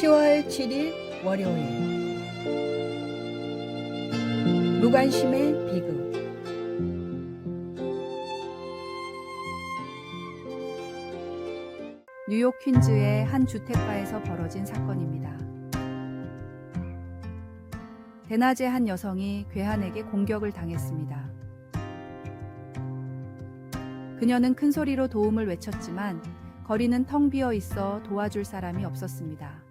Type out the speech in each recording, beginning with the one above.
10월 7일 월요일 무관심의 비극. 뉴욕 퀸즈의 한 주택가에서 벌어진 사건입니다. 대낮에 한 여성이 괴한에게 공격을 당했습니다. 그녀는 큰 소리로 도움을 외쳤지만 거리는 텅 비어 있어 도와줄 사람이 없었습니다.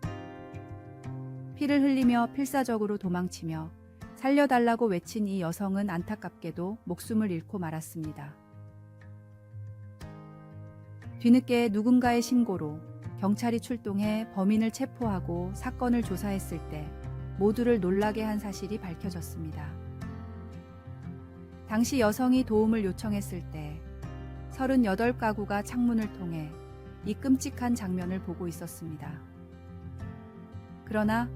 피를 흘리며 필사적으로 도망치며 살려달라고 외친 이 여성은 안타깝게도 목숨을 잃고 말았습니다. 뒤늦게 누군가의 신고로 경찰이 출동해 범인을 체포하고 사건을 조사했을 때 모두를 놀라게 한 사실이 밝혀졌습니다. 당시 여성이 도움을 요청했을 때 38가구가 창문을 통해 이 끔찍한 장면을 보고 있었습니다. 그러나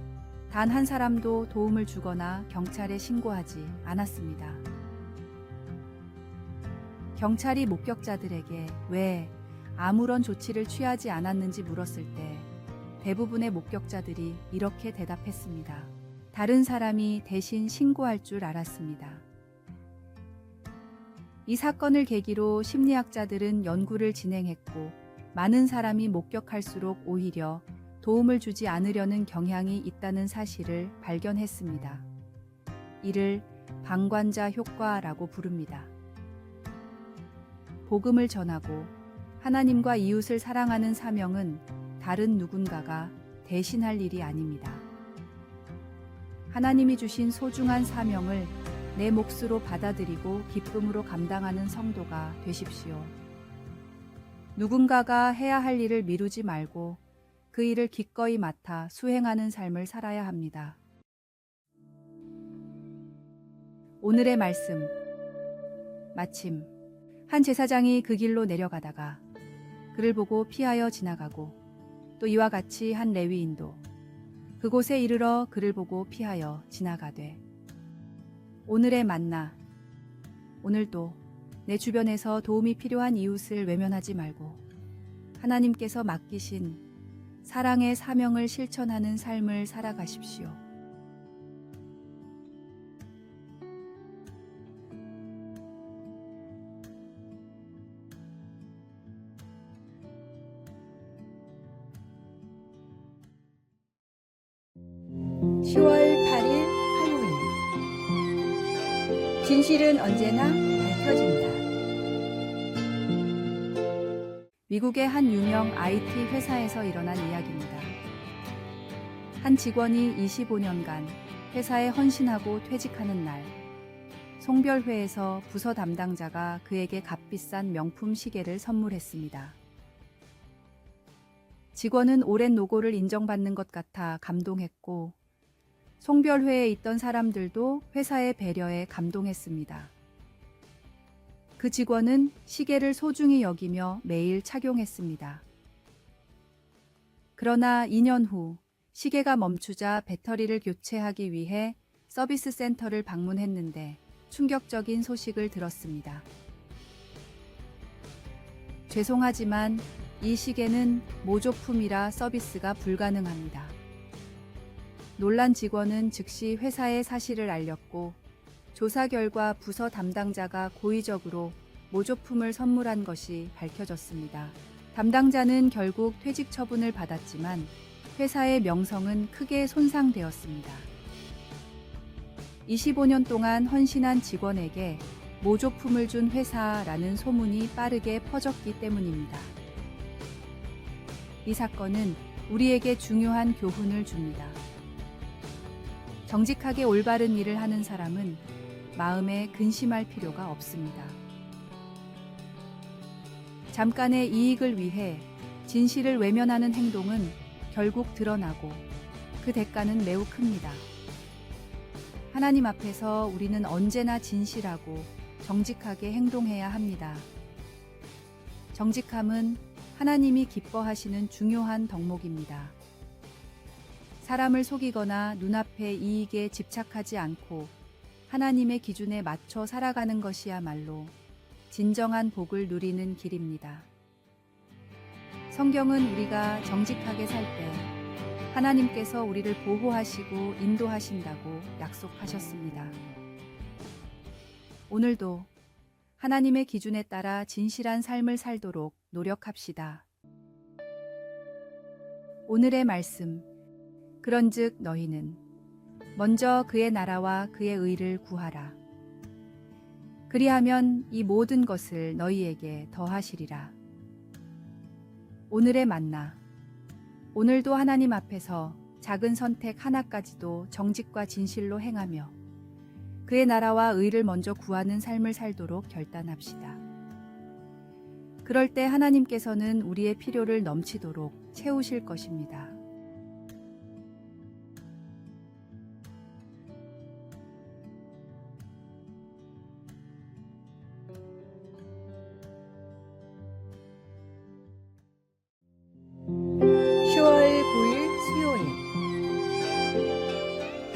단 한 사람도 도움을 주거나 경찰에 신고하지 않았습니다. 경찰이 목격자들에게 왜 아무런 조치를 취하지 않았는지 물었을 때 대부분의 목격자들이 이렇게 대답했습니다. 다른 사람이 대신 신고할 줄 알았습니다. 이 사건을 계기로 심리학자들은 연구를 진행했고 많은 사람이 목격할수록 오히려 도움을 주지 않으려는 경향이 있다는 사실을 발견했습니다. 이를 방관자 효과라고 부릅니다. 복음을 전하고 하나님과 이웃을 사랑하는 사명은 다른 누군가가 대신할 일이 아닙니다. 하나님이 주신 소중한 사명을 내 몫으로 받아들이고 기쁨으로 감당하는 성도가 되십시오. 누군가가 해야 할 일을 미루지 말고 그 일을 기꺼이 맡아 수행하는 삶을 살아야 합니다. 오늘의 말씀. 마침 한 제사장이 그 길로 내려가다가 그를 보고 피하여 지나가고 또 이와 같이 한 레위인도 그곳에 이르러 그를 보고 피하여 지나가되. 오늘의 만나. 오늘도 내 주변에서 도움이 필요한 이웃을 외면하지 말고 하나님께서 맡기신 사랑의 사명을 실천하는 삶을 살아가십시오. (10월 8일) 화요일. 진실은 언제나 밝혀진다. 미국의 한 유명 IT 회사에서 일어난 이야기입니다. 한 직원이 25년간 회사에 헌신하고 퇴직하는 날, 송별회에서 부서 담당자가 그에게 값비싼 명품 시계를 선물했습니다. 직원은 오랜 노고를 인정받는 것 같아 감동했고, 송별회에 있던 사람들도 회사의 배려에 감동했습니다. 그 직원은 시계를 소중히 여기며 매일 착용했습니다. 그러나 2년 후 시계가 멈추자 배터리를 교체하기 위해 서비스 센터를 방문했는데 충격적인 소식을 들었습니다. 죄송하지만 이 시계는 모조품이라 서비스가 불가능합니다. 놀란 직원은 즉시 회사에 사실을 알렸고 조사 결과 부서 담당자가 고의적으로 모조품을 선물한 것이 밝혀졌습니다. 담당자는 결국 퇴직 처분을 받았지만 회사의 명성은 크게 손상되었습니다. 25년 동안 헌신한 직원에게 모조품을 준 회사라는 소문이 빠르게 퍼졌기 때문입니다. 이 사건은 우리에게 중요한 교훈을 줍니다. 정직하게 올바른 일을 하는 사람은 마음에 근심할 필요가 없습니다. 잠깐의 이익을 위해 진실을 외면하는 행동은 결국 드러나고 그 대가는 매우 큽니다. 하나님 앞에서 우리는 언제나 진실하고 정직하게 행동해야 합니다. 정직함은 하나님이 기뻐하시는 중요한 덕목입니다. 사람을 속이거나 눈앞의 이익에 집착하지 않고 하나님의 기준에 맞춰 살아가는 것이야말로 진정한 복을 누리는 길입니다. 성경은 우리가 정직하게 살 때 하나님께서 우리를 보호하시고 인도하신다고 약속하셨습니다. 오늘도 하나님의 기준에 따라 진실한 삶을 살도록 노력합시다. 오늘의 말씀. 그런즉 너희는 먼저 그의 나라와 그의 의를 구하라. 그리하면 이 모든 것을 너희에게 더하시리라. 오늘의 만나. 오늘도 하나님 앞에서 작은 선택 하나까지도 정직과 진실로 행하며 그의 나라와 의를 먼저 구하는 삶을 살도록 결단합시다. 그럴 때 하나님께서는 우리의 필요를 넘치도록 채우실 것입니다.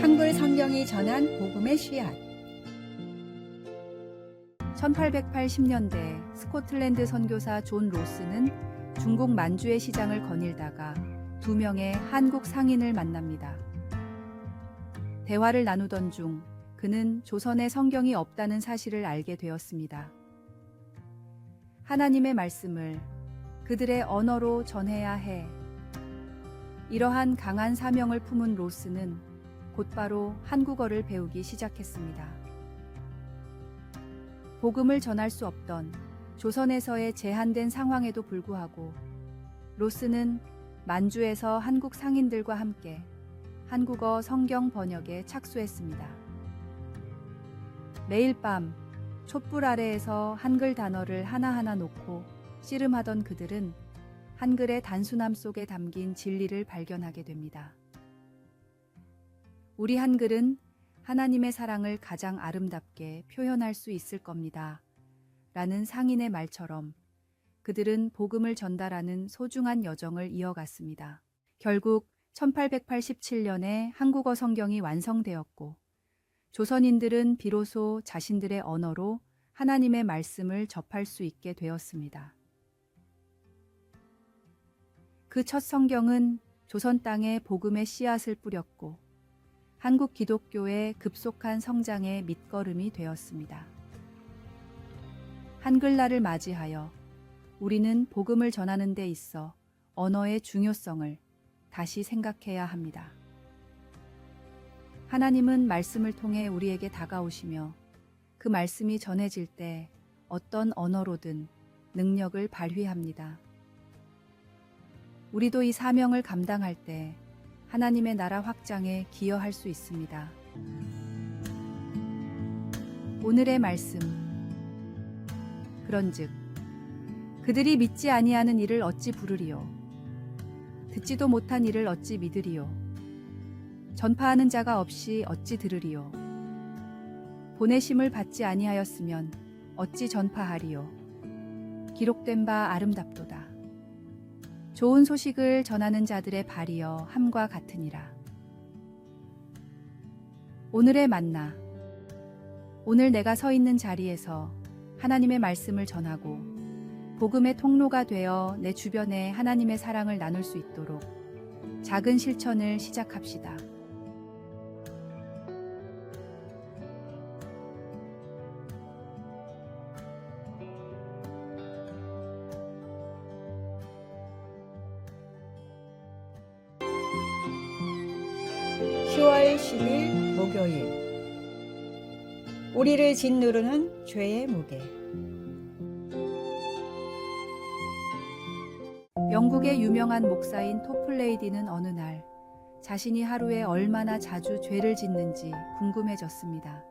한글 성경이 전한 복음의 씨앗. 1880년대 스코틀랜드 선교사 존 로스는 중국 만주의 시장을 거닐다가 두 명의 한국 상인을 만납니다. 대화를 나누던 중 그는 조선에 성경이 없다는 사실을 알게 되었습니다. 하나님의 말씀을 그들의 언어로 전해야 해. 이러한 강한 사명을 품은 로스는 곧바로 한국어를 배우기 시작했습니다. 복음을 전할 수 없던 조선에서의 제한된 상황에도 불구하고 로스는 만주에서 한국 상인들과 함께 한국어 성경 번역에 착수했습니다. 매일 밤 촛불 아래에서 한글 단어를 하나하나 놓고 씨름하던 그들은 한글의 단순함 속에 담긴 진리를 발견하게 됩니다. 우리 한글은 하나님의 사랑을 가장 아름답게 표현할 수 있을 겁니다. 라는 상인의 말처럼 그들은 복음을 전달하는 소중한 여정을 이어갔습니다. 결국 1887년에 한국어 성경이 완성되었고 조선인들은 비로소 자신들의 언어로 하나님의 말씀을 접할 수 있게 되었습니다. 그 첫 성경은 조선 땅에 복음의 씨앗을 뿌렸고 한국 기독교의 급속한 성장의 밑거름이 되었습니다. 한글날을 맞이하여 우리는 복음을 전하는 데 있어 언어의 중요성을 다시 생각해야 합니다. 하나님은 말씀을 통해 우리에게 다가오시며 그 말씀이 전해질 때 어떤 언어로든 능력을 발휘합니다. 우리도 이 사명을 감당할 때 하나님의 나라 확장에 기여할 수 있습니다. 오늘의 말씀. 그런즉 그들이 믿지 아니하는 이를 어찌 부르리요? 듣지도 못한 이를 어찌 믿으리요? 전파하는 자가 없이 어찌 들으리요? 보내심을 받지 아니하였으면 어찌 전파하리요? 기록된 바 아름답도다. 좋은 소식을 전하는 자들의 발이여 함과 같으니라. 오늘의 만나. 오늘 내가 서 있는 자리에서 하나님의 말씀을 전하고 복음의 통로가 되어 내 주변에 하나님의 사랑을 나눌 수 있도록 작은 실천을 시작합시다. (10월 10일) 목요일. 우리를 짓누르는 죄의 무게. 영국의 유명한 목사인 토플레이디는 어느 날 자신이 하루에 얼마나 자주 죄를 짓는지 궁금해졌습니다.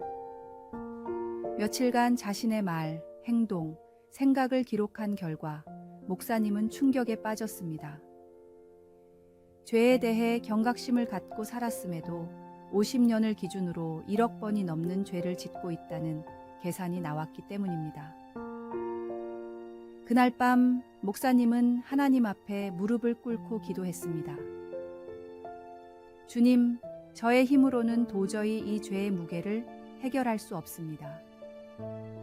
며칠간 자신의 말, 행동, 생각을 기록한 결과 목사님은 충격에 빠졌습니다. 죄에 대해 경각심을 갖고 살았음에도 50년을 기준으로 1억 번이 넘는 죄를 짓고 있다는 계산이 나왔기 때문입니다. 그날 밤 목사님은 하나님 앞에 무릎을 꿇고 기도했습니다. 주님, 저의 힘으로는 도저히 이 죄의 무게를 해결할 수 없습니다.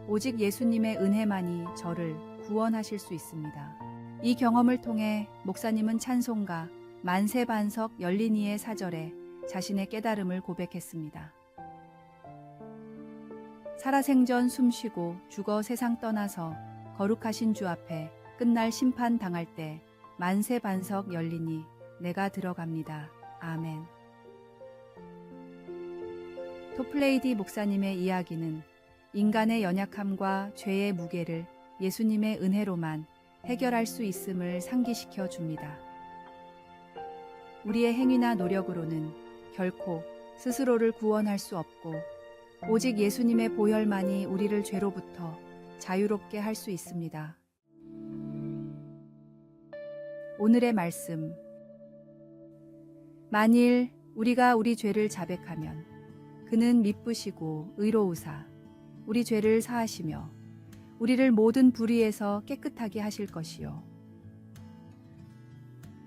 오직 예수님의 은혜만이 저를 구원하실 수 있습니다. 이 경험을 통해 목사님은 찬송가 만세반석 열린이의 사절에 자신의 깨달음을 고백했습니다. 살아생전 숨쉬고 죽어 세상 떠나서 거룩하신 주 앞에 끝날 심판 당할 때 만세반석 열리니 내가 들어갑니다. 아멘. 토플레이디 목사님의 이야기는 인간의 연약함과 죄의 무게를 예수님의 은혜로만 해결할 수 있음을 상기시켜 줍니다. 우리의 행위나 노력으로는 결코 스스로를 구원할 수 없고 오직 예수님의 보혈만이 우리를 죄로부터 자유롭게 할 수 있습니다. 오늘의 말씀. 만일 우리가 우리 죄를 자백하면 그는 미쁘시고 의로우사 우리 죄를 사하시며 우리를 모든 불의에서 깨끗하게 하실 것이요.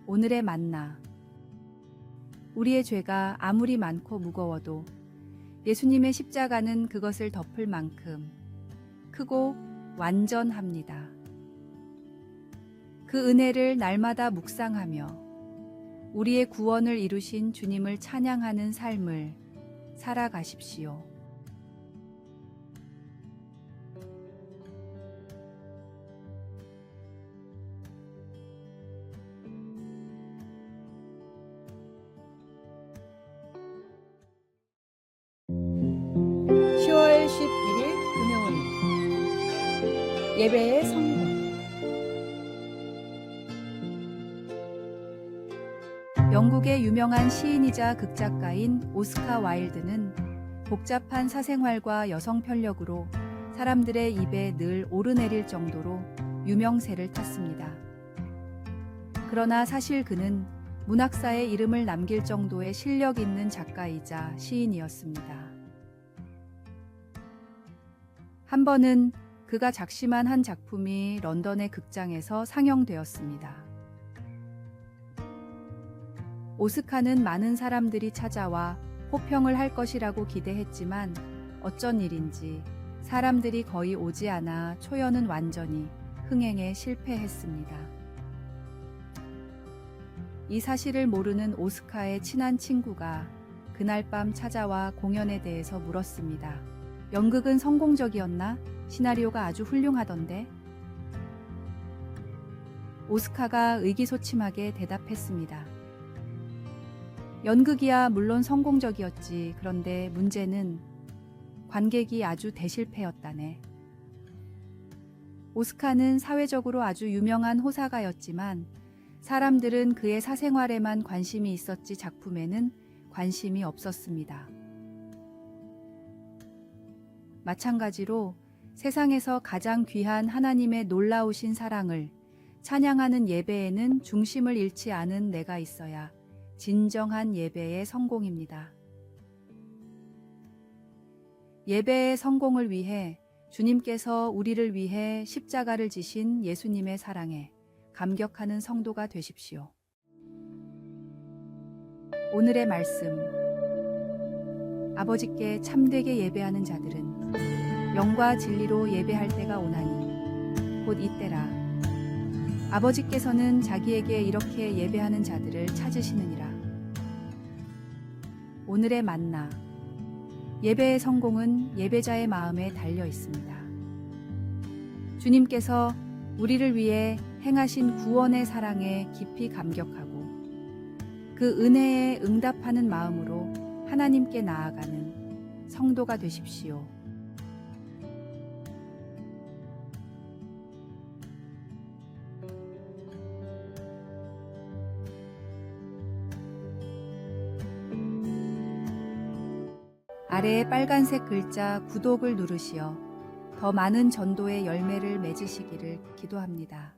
오늘의 만나. 우리의 죄가 아무리 많고 무거워도 예수님의 십자가는 그것을 덮을 만큼 크고 완전합니다. 그 은혜를 날마다 묵상하며 우리의 구원을 이루신 주님을 찬양하는 삶을 살아가십시오. (10월 11일) 금요일 예배의 성공. 영국의 유명한 시인이자 극작가인 오스카 와일드는 복잡한 사생활과 여성 편력으로 사람들의 입에 늘 오르내릴 정도로 유명세를 탔습니다. 그러나 사실 그는 문학사에 이름을 남길 정도의 실력 있는 작가이자 시인이었습니다. 한 번은 그가 작심한 한 작품이 런던의 극장에서 상영되었습니다. 오스카는 많은 사람들이 찾아와 호평을 할 것이라고 기대했지만 어쩐 일인지 사람들이 거의 오지 않아 초연은 완전히 흥행에 실패했습니다. 이 사실을 모르는 오스카의 친한 친구가 그날 밤 찾아와 공연에 대해서 물었습니다. 연극은 성공적이었나? 시나리오가 아주 훌륭하던데. 오스카가 의기소침하게 대답했습니다. 연극이야 물론 성공적이었지. 그런데 문제는 관객이 아주 대실패였다네. 오스카는 사회적으로 아주 유명한 호사가였지만 사람들은 그의 사생활에만 관심이 있었지 작품에는 관심이 없었습니다. 마찬가지로 세상에서 가장 귀한 하나님의 놀라우신 사랑을 찬양하는 예배에는 중심을 잃지 않은 내가 있어야 진정한 예배의 성공입니다. 예배의 성공을 위해 주님께서 우리를 위해 십자가를 지신 예수님의 사랑에 감격하는 성도가 되십시오. 오늘의 말씀. 아버지께 참되게 예배하는 자들은 영과 진리로 예배할 때가 오나니 곧 이때라. 아버지께서는 자기에게 이렇게 예배하는 자들을 찾으시느니라. 오늘의 만나. 예배의 성공은 예배자의 마음에 달려 있습니다. 주님께서 우리를 위해 행하신 구원의 사랑에 깊이 감격하고 그 은혜에 응답하는 마음으로 하나님께 나아가는 성도가 되십시오. 아래에 빨간색 글자 구독을 누르시어 더 많은 전도의 열매를 맺으시기를 기도합니다.